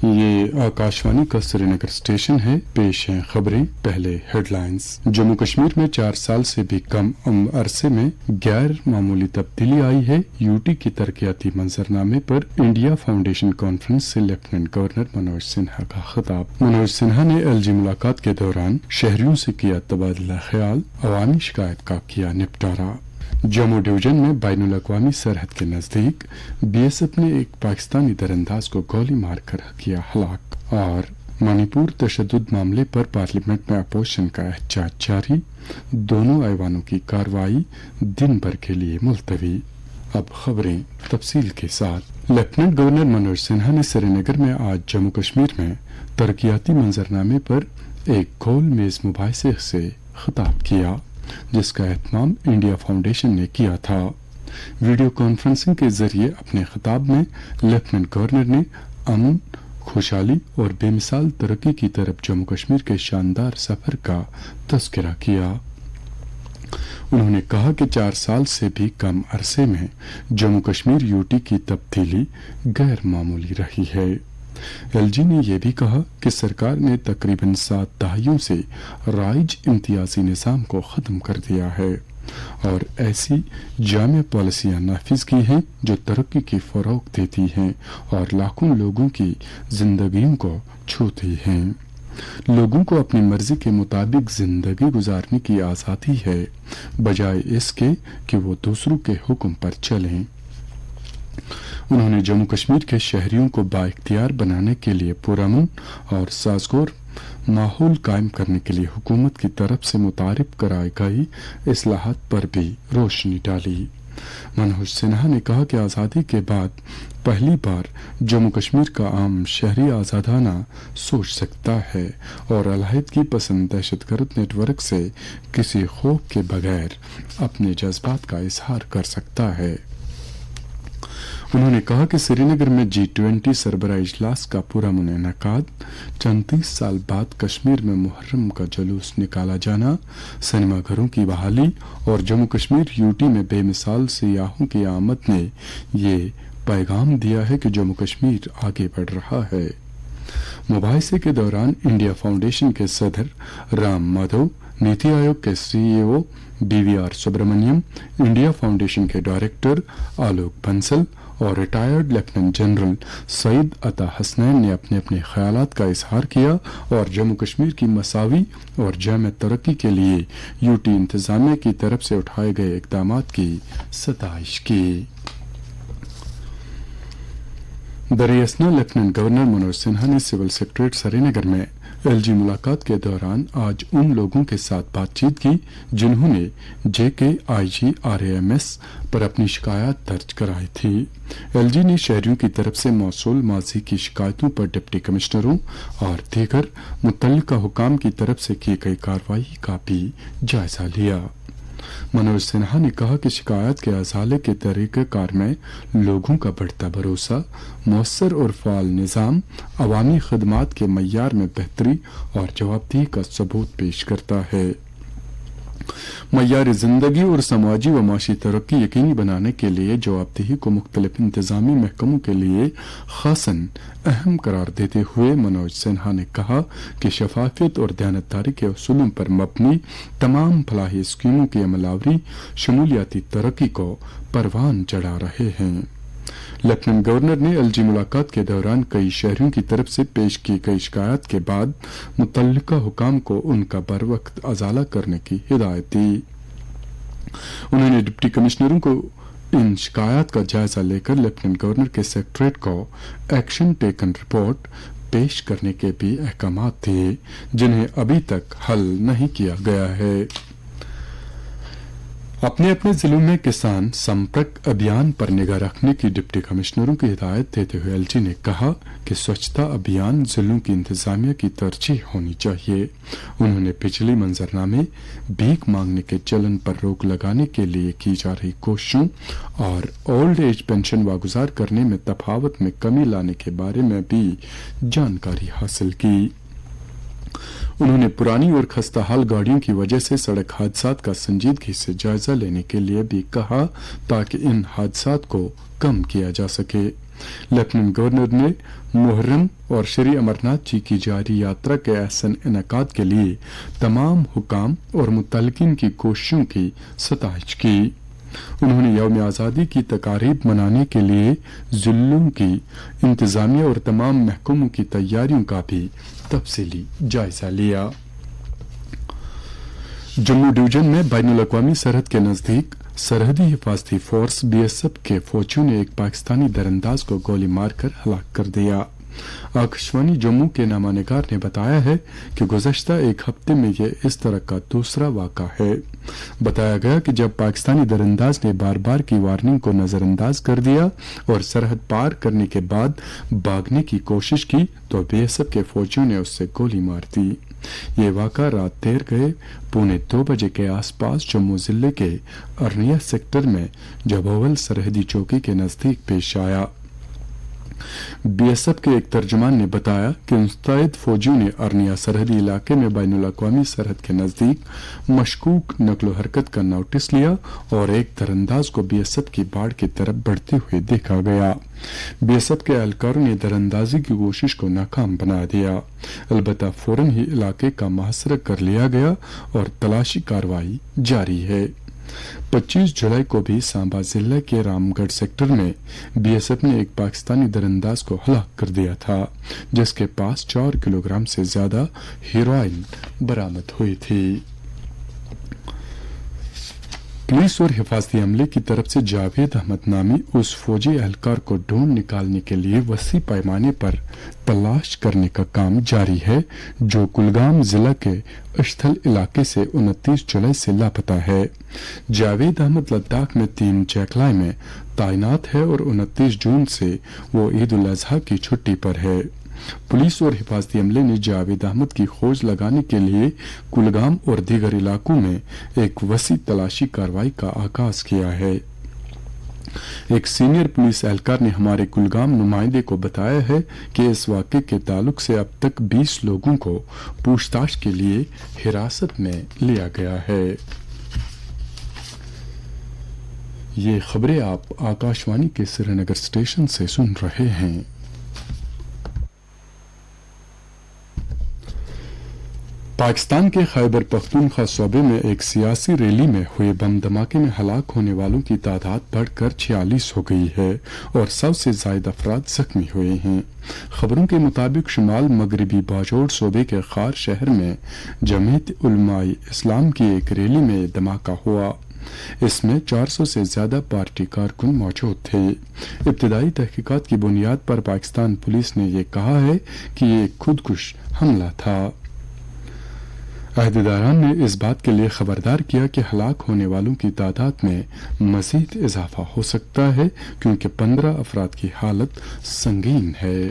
ये आकाशवाणी का श्रीनगर स्टेशन है। पेश हैं खबरें। पहले हेडलाइंस। जम्मू कश्मीर में 4 साल से भी कम अरसे में गैर मामूली तब्दीली आई है। यूटी की तरक्याती मंजरनामे पर इंडिया फाउंडेशन कॉन्फ्रेंस से लेफ्टिनेंट गवर्नर मनोज सिन्हा का खिताब। मनोज सिन्हा ने एलजी मुलाकात के दौरान शहरियों से किया तबादला ख्याल, अवामी शिकायत का किया निपटारा। जम्मू डिवीजन में बैनुल अक़वामी सरहद के नजदीक बीएसएफ ने एक पाकिस्तानी दरअंदाज को गोली मारकर किया हलाक। और मणिपुर तशद्दुद मामले पर पार्लियामेंट में अपोजिशन का एहतजाज जारी। दोनों ऐवानों की कार्रवाई दिन भर के लिए मुलतवी। अब खबरें तफसील के साथ। लेफ्टिनेंट गवर्नर मनोज सिन्हा ने श्रीनगर में आज जम्मू कश्मीर में तरक्याती मंजरनामे पर एक गोल मेज मुबाहिसे से खिताब किया, जिसका एहतमाम इंडिया फाउंडेशन ने किया था। वीडियो कॉन्फ्रेंसिंग के जरिए अपने खिताब में लेफ्टिनेंट गवर्नर ने अमन, खुशहाली और बेमिसाल तरक्की की तरफ जम्मू कश्मीर के शानदार सफर का तज़किरा किया। उन्होंने कहा कि 4 साल से भी कम अरसे में जम्मू कश्मीर यूटी की तब्दीली गैर मामूली रही है। एलजी ने यह भी कहा कि सरकार ने तकरीबन 7 दहाइयों से राइज इम्तियाजी निज़ाम को ख़त्म कर दिया है और ऐसी जामिया पॉलिसियां नाफिज की हैं जो तरक्की की फ़रोग़ देती हैं और लाखों लोगों की जिंदगियों को छूती हैं। लोगों को अपनी मर्जी के मुताबिक जिंदगी गुजारने की आज़ादी है, बजाय इसके कि वो दूसरों के हुक्म पर चलें। उन्होंने जम्मू कश्मीर के शहरियों को बाइख्तियार बनाने के लिए पुरअमन और साजगोर माहौल कायम करने के लिए हुकूमत की तरफ से मुतारिफ कराई गई इस्लाहात पर भी रोशनी डाली। मनोज सिन्हा ने कहा कि आज़ादी के बाद पहली बार जम्मू कश्मीर का आम शहरी आज़ादाना सोच सकता है और अलहदगी पसंद दहशतगर्द नेटवर्क से किसी खौफ के बगैर अपने जज्बात का इजहार कर सकता है। उन्होंने कहा कि श्रीनगर में G20 सरबराह इजलास का पुरअमन इनेकाद, 34 साल बाद कश्मीर में मुहर्रम का जुलूस निकाला जाना, सिनेमा घरों की बहाली और जम्मू कश्मीर यूटी में बेमिसाल सियाहों की आमद ने ये पैगाम दिया है कि जम्मू कश्मीर आगे बढ़ रहा है। मुबाहिसे के दौरान इंडिया फाउंडेशन के सदर राम माधव, नीति आयोग के CEO BVR Subrahmanyam, India Foundation के डायरेक्टर आलोक बंसल और रिटायर्ड लेफ्टिनेंट जनरल सईद अता हसनैन ने अपने अपने ख्यालात का इजहार किया और जम्मू कश्मीर की मसावी और जामे तरक्की के लिए यूटी इंतजामिया की तरफ से उठाए गए इकदामात की सताइश की। दरियासना लेफ्टिनेंट गवर्नर मनोज सिन्हा ने सिविल सेक्रेटरीट श्रीनगर में एलजी मुलाकात के दौरान आज उन लोगों के साथ बातचीत की जिन्होंने JKIGRAMS पर अपनी शिकायत दर्ज कराई थी। एलजी ने शहरियों की तरफ से मौसूल माजी की शिकायतों पर डिप्टी कमिश्नरों और दीगर मुतल्लिका हुकाम की तरफ से की गई कार्रवाई का भी जायजा लिया। मनोज सिन्हा ने कहा कि शिकायत के अजाले के तरीक़ेकार में लोगों का बढ़ता भरोसा, मौसर और फ़ाल निज़ाम, अवामी खदमात के मय्यार में बेहतरी और जवाबदेही का सबूत पेश करता है। मय्यार जिंदगी और समाजी व माशी तरक्की यकीनी बनाने के लिए जवाबदेही को मुख्तलिफ इंतजामी महकमों के लिए खासन अहम करार देते हुए मनोज सिन्हा ने कहा कि शफाफियत और दयानतदारी के उसूलों पर मबनी तमाम फलाही स्कीमों की अमलावरी शमूलियाती तरक्की को परवान चढ़ा रहे हैं। लेफ्टिनेंट गवर्नर ने एलजी मुलाकात के दौरान कई शहरियों की तरफ से पेश की गई शिकायत के बाद मुतल्लिका हुकाम को उनका बरवक्त अजाला करने की हिदायत दी। उन्होंने डिप्टी कमिश्नरों को इन शिकायत का जायजा लेकर लेफ्टिनेंट गवर्नर के सेक्रेटरीट को एक्शन टेकन रिपोर्ट पेश करने के भी अहकामात दिए, जिन्हें अभी तक हल नहीं किया गया है। अपने अपने जिलों में किसान संपर्क अभियान पर निगाह रखने की डिप्टी कमिश्नरों की हिदायत देते हुए एलजी ने कहा कि स्वच्छता अभियान जिलों की इंतजामिया की तरजीह होनी चाहिए। उन्होंने पिछले मंजरनामे भीख मांगने के चलन पर रोक लगाने के लिए की जा रही कोशिशों और ओल्ड एज पेंशन वागुजार करने में तफावत में कमी लाने के बारे में भी जानकारी हासिल की। उन्होंने पुरानी और खस्ताहाल गाड़ियों की वजह से सड़क हादसात का संजीदगी से जायजा लेने के लिए भी कहा ताकि इन हादसात को कम किया जा सके। लेफ्टिनेंट गवर्नर ने मुहर्रम और श्री अमरनाथ जी की जारी यात्रा के अहसन इनेकाद के लिए तमाम हुकाम और मुतल्लिकीन की कोशिशों की सताइश की। उन्होंने यौम आज़ादी की तकारीब मनाने के लिए ज़िलों की इंतजामिया और तमाम महकमों की तैयारियों का भी तफसीली जायजा लिया। जम्मू डिवीजन में बैनुल अक़वामी सरहद के नजदीक सरहदी हिफाजती फोर्स BSF के फौजियों ने एक पाकिस्तानी दरअंदाज को गोली मारकर हलाक कर दिया। आकाशवाणी जम्मू के नामानिगार ने बताया है कि गुज़श्ता एक हफ्ते में यह इस तरह का दूसरा वाक़ा है। बताया गया कि जब पाकिस्तानी दरअंदाज ने बार बार की वार्निंग को नजरअंदाज कर दिया और सरहद पार करने के बाद भागने की कोशिश की तो BSF के फौजियों ने उससे गोली मार दी। ये वाक़ा रात देर गए 1:45 बजे के आसपास जम्मू जिले के अरनिया सेक्टर में जबोवल सरहदी चौकी के नजदीक पेश आया। BSF के एक तर्जुमान ने बताया कि मुस्तैद फौजियों ने अरनिया सरहदी इलाके में बैनुल अक़वामी सरहद के नजदीक मशकूक नकलो हरकत का नोटिस लिया और एक दरअंदाज को BSF की बाड़ की तरफ बढ़ते हुए देखा गया। BSF के एहलकारों ने दरअंदाजी की कोशिश को नाकाम बना दिया। अलबत्ता फौरन ही इलाके का मुहसरा कर लिया गया और तलाशी कार्रवाई जारी है। 25 जुलाई को भी सांबा जिले के रामगढ़ सेक्टर में BSF ने एक पाकिस्तानी दरअंदाज को हलाक कर दिया था, जिसके पास 4 किलोग्राम से ज्यादा हेरोइन बरामद हुई थी। पुलिस और हिफाजती अमले की तरफ से जावेद अहमद नामी उस फौजी एहलकार को ढूंढ निकालने के लिए वसी पैमाने पर तलाश करने का काम जारी है, जो कुलगाम जिला के अश्थल इलाके से 29 जुलाई से लापता है। जावेद अहमद लद्दाख में 3 जैकलाई में तैनात है और 29 जून से वो ईद उल अजहा की छुट्टी पर है। पुलिस और हिफाजती अमले ने जावेद अहमद की खोज लगाने के लिए कुलगाम और दीगर इलाकों में एक वसी तलाशी कार्रवाई का आगाज किया है। एक सीनियर पुलिस एहलकार ने हमारे कुलगाम नुमाइंदे को बताया है कि इस वाक़े के ताल्लुक से अब तक 20 लोगों को पूछताछ के लिए हिरासत में लिया गया है। ये खबरें आप आकाशवाणी के श्रीनगर स्टेशन से सुन रहे हैं। पाकिस्तान के खैबर पख्तूनख्वा सूबे में एक सियासी रैली में हुए बम धमाके में हलाक होने वालों की तादाद बढ़कर 46 हो गई है और 100 से ज्यादा अफराद जख्मी हुए हैं। खबरों के मुताबिक शुमाल मगरबी बाजोड़ सूबे के खार शहर में जमीयत उलमाए इस्लाम की एक रैली में धमाका हुआ। इसमें 400 से ज्यादा पार्टी कारकुन मौजूद थे। इब्तदाई तहकीकात की बुनियाद पर पाकिस्तान पुलिस ने यह कहा है कि ये खुदकुश हमला था। अहदेदारान ने इस बात के लिए खबरदार किया कि हलाक होने वालों की तादाद में मजीद इजाफा हो सकता है, क्योंकि 15 अफराद की हालत संगीन है।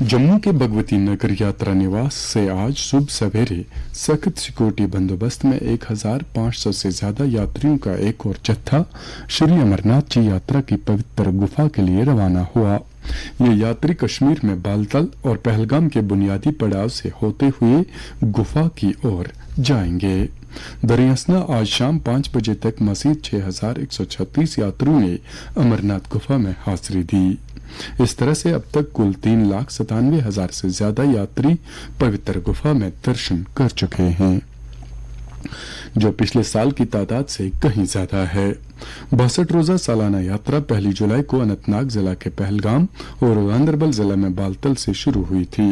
जम्मू के भगवती नगर यात्रा निवास से आज सुबह सवेरे सख्त सिक्योरिटी बंदोबस्त में 1500 से ज्यादा यात्रियों का एक और जत्था श्री अमरनाथ जी यात्रा की पवित्र गुफा के लिए रवाना हुआ। ये यात्री कश्मीर में बालतल और पहलगाम के बुनियादी पड़ाव से होते हुए गुफा की ओर जाएंगे। दरियासना आज शाम 5 बजे तक मजीद 6136 यात्रियों ने अमरनाथ गुफा में हाजिरी दी। इस तरह से अब तक कुल 3,97,000 से ज्यादा यात्री पवित्र गुफा में दर्शन कर चुके हैं, जो पिछले साल की तादाद से कहीं ज्यादा है। 62 रोजा सालाना यात्रा 1 जुलाई को अनंतनाग जिला के पहलगाम और गांदरबल जिला में बालतल से शुरू हुई थी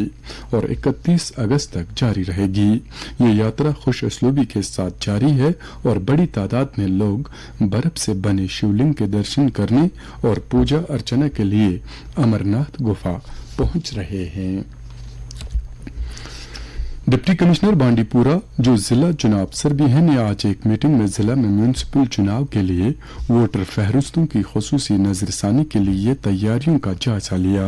और 31 अगस्त तक जारी रहेगी। ये यात्रा खुश असलूबी के साथ जारी है और बड़ी तादाद में लोग बर्फ से बने शिवलिंग के दर्शन करने और पूजा अर्चना के लिए अमरनाथ गुफा पहुंच रहे हैं। डिप्टी कमिश्नर बांडीपुरा, जो जिला चुनाव अफसर भी हैं, ने आज एक मीटिंग में जिला में म्यूनिसिपल चुनाव के लिए वोटर फहरिस्तों की खुसूसी नजरसानी के लिए तैयारियों का जायजा लिया।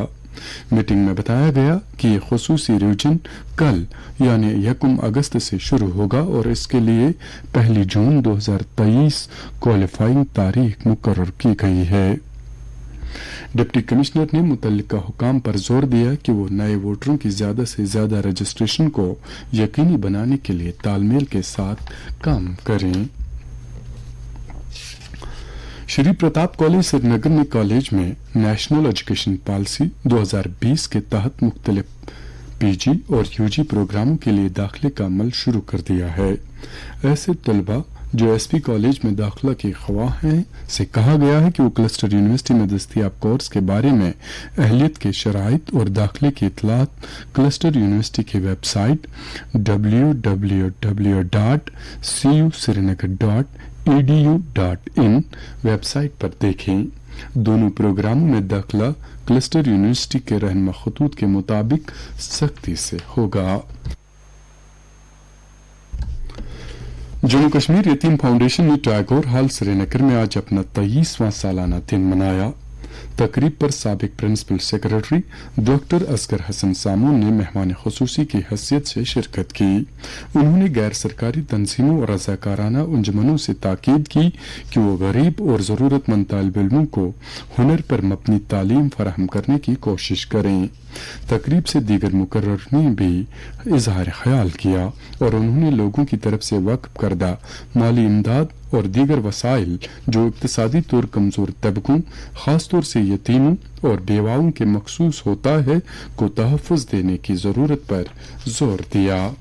मीटिंग में बताया गया कि ये खुसूसी रिवीजन कल यानी 1 अगस्त से शुरू होगा और इसके लिए 1 जून 2023 क्वालिफाइंग तारीख मुकर्रर की गई है। डिप्टी कमिश्नर ने मुतल्लिका हुकाम पर जोर दिया कि वो नए वोटरों की ज्यादा से ज्यादा रजिस्ट्रेशन को यकीनी बनाने के लिए तालमेल के साथ काम करें। श्री प्रताप कॉलेज श्रीनगर ने कॉलेज में नेशनल एजुकेशन पॉलिसी 2020 के तहत मुख्तलिफ पीजी और यूजी प्रोग्रामों के लिए दाखिले का अमल शुरू कर दिया है। ऐसे तलबा जो एसपी कॉलेज में दाखिला के ख्वाह हैं से कहा गया है कि वो क्लस्टर यूनिवर्सिटी में दस्तयाब कोर्स के बारे में अहलियत के शराइत और दाखिले की इतलात क्लस्टर यूनिवर्सिटी की वेबसाइट www.cusrinagar.edu.in वेबसाइट पर देखें। दोनों प्रोग्रामों में दाखिला क्लस्टर यूनिवर्सिटी के रहनुमा खतूत के मुताबिक सख्ती से होगा। जम्मू कश्मीर यतीम फाउंडेशन ने टैगोर हॉल श्रीनगर में आज अपना 23वां सालाना दिन मनाया। तकरीब पर साबिक principal secretary doctor Asghar Hasan Samoon ने मेहमान खुसूसी की हैसियत से शिरकत की। उन्होंने गैर सरकारी तंजीमों और रज़ाकाराना अंजुमनों से ताकीद की कि वो गरीब और ज़रूरतमंद तालिब इल्मों को हुनर पर मबनी तालीम फराहम करने की कोशिश करें। तकरीब से दीगर मुकर्रर ने भी इजहार ख्याल किया और उन्होंने लोगों की तरफ से वक्फ करदा माली इमदाद और दीगर वसाइल जो इक्तिसादी तौर कमजोर तबकों खास तौर से यतीमों और बेवाओं के मखसूस होता है को तहफ़्फ़ुज़ देने की जरूरत पर जोर दिया।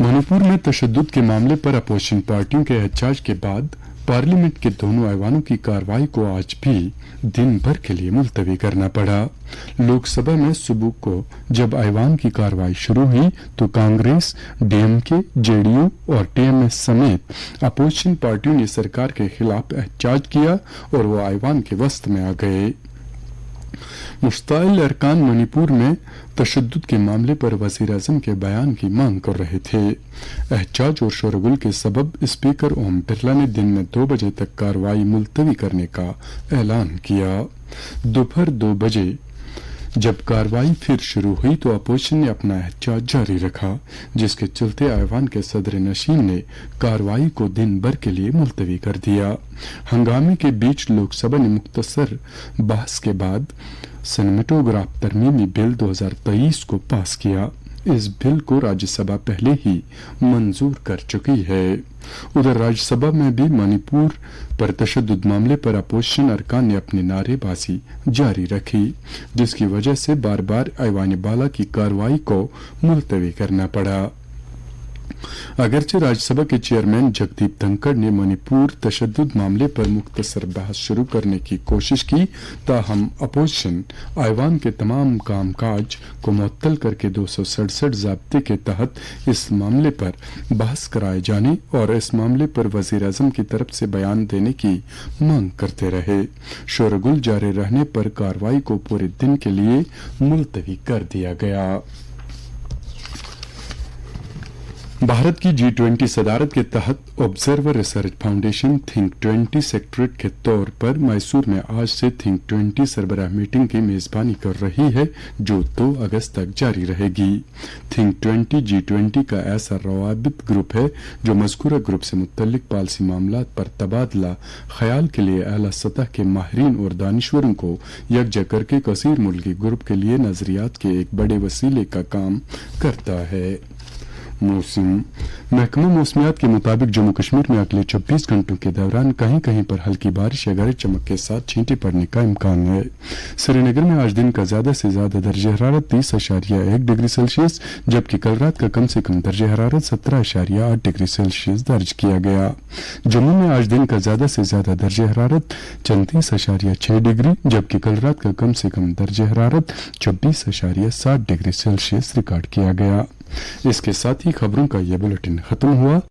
मणिपुर में तशद्दुद के मामले पर अपोजिशन पार्टियों के एहतजाज के बाद पार्लियामेंट के दोनों ऐवानों की कार्रवाई को आज भी दिन भर के लिए मुलतवी करना पड़ा। लोकसभा में सुबह को जब ऐवान की कार्रवाई शुरू हुई तो कांग्रेस, डीएमके, जेडीयू और टीएमएस समेत अपोजिशन पार्टियों ने सरकार के खिलाफ एहतजाज किया और वो ऐवान के वस्त में आ गए। मुश्ताइल अरकान मणिपुर में तशद्दुद के मामले पर वजीर आज़म के बयान की मांग कर रहे थे। एहतजाज और शोरगुल के सबब स्पीकर ओम बिरला ने दिन में 2 बजे तक कार्रवाई मुलतवी करने का ऐलान किया। दोपहर 2 बजे जब कार्रवाई फिर शुरू हुई तो अपोजिशन ने अपना एहतजाज जारी रखा, जिसके चलते ऐवान के सदर नशीन ने कार्रवाई को दिन भर के लिए मुलतवी कर दिया। हंगामे के बीच लोकसभा ने मुख्तसर बहस के बाद सिनेमेटोग्राफ तरमीमी बिल 2023 को पास किया। इस बिल को राज्यसभा पहले ही मंजूर कर चुकी है। उधर राज्यसभा में भी मणिपुर पर तशद्दुद मामले पर अपोजिशन अरकान ने अपनी नारेबाजी जारी रखी, जिसकी वजह से बार बार ऐवान बाला की कार्रवाई को मुलतवी करना पड़ा। अगरचे राज्यसभा के चेयरमैन जगदीप धनखड़ ने मणिपुर तशद्दुद मामले पर मुख्तसर बहस शुरू करने की कोशिश की, ताहम अपोजिशन ऐवान के तमाम कामकाज को मुअत्तल करके 267 ज़ाब्ते के तहत इस मामले पर बहस कराए जाने और इस मामले पर वजीर आज़म की तरफ से बयान देने की मांग करते रहे। शोरगुल जारी रहने पर कार्रवाई को पूरे दिन के लिए मुलतवी कर दिया गया। भारत की G20 सदारत के तहत observer research foundation think 20 secretariat के तौर पर मैसूर में आज से थिंक 20 सरबराह मीटिंग की मेजबानी कर रही है, जो 2 अगस्त तक जारी रहेगी। थिंक 20 G20 का ऐसा रवाबित ग्रुप है जो मज़कूरा ग्रुप से मुत्तल्लिक पॉलिसी मामलात पर तबादला ख्याल के लिए आला सतह के माहिरीन और दानिश्वरों को यकजा करके कसीर मुल्की ग्रुप के लिए नजरियात के एक बड़े वसीले का काम करता है। मौसम महकमा मौसमियात के मुताबिक जम्मू कश्मीर में अगले 24 घंटों के दौरान कहीं कहीं पर हल्की बारिश या गरज चमक के साथ छींटे पड़ने का इम्कान है। श्रीनगर में आज दिन का ज्यादा से ज्यादा दर्जे हरारत 30.1 डिग्री सेल्सियस जबकि कल रात का कम से कम दर्जे हरारत 17.8 डिग्री सेल्सियस दर्ज किया गया। जम्मू में आज दिन का ज्यादा से ज्यादा दर्जे हरारत 34.6 डिग्री जबकि कल रात का कम से कम दर्जे हरारत 24.7 डिग्री सेल्सियस रिकॉर्ड किया गया। इसके साथ ही खबरों का यह बुलेटिन खत्म हुआ।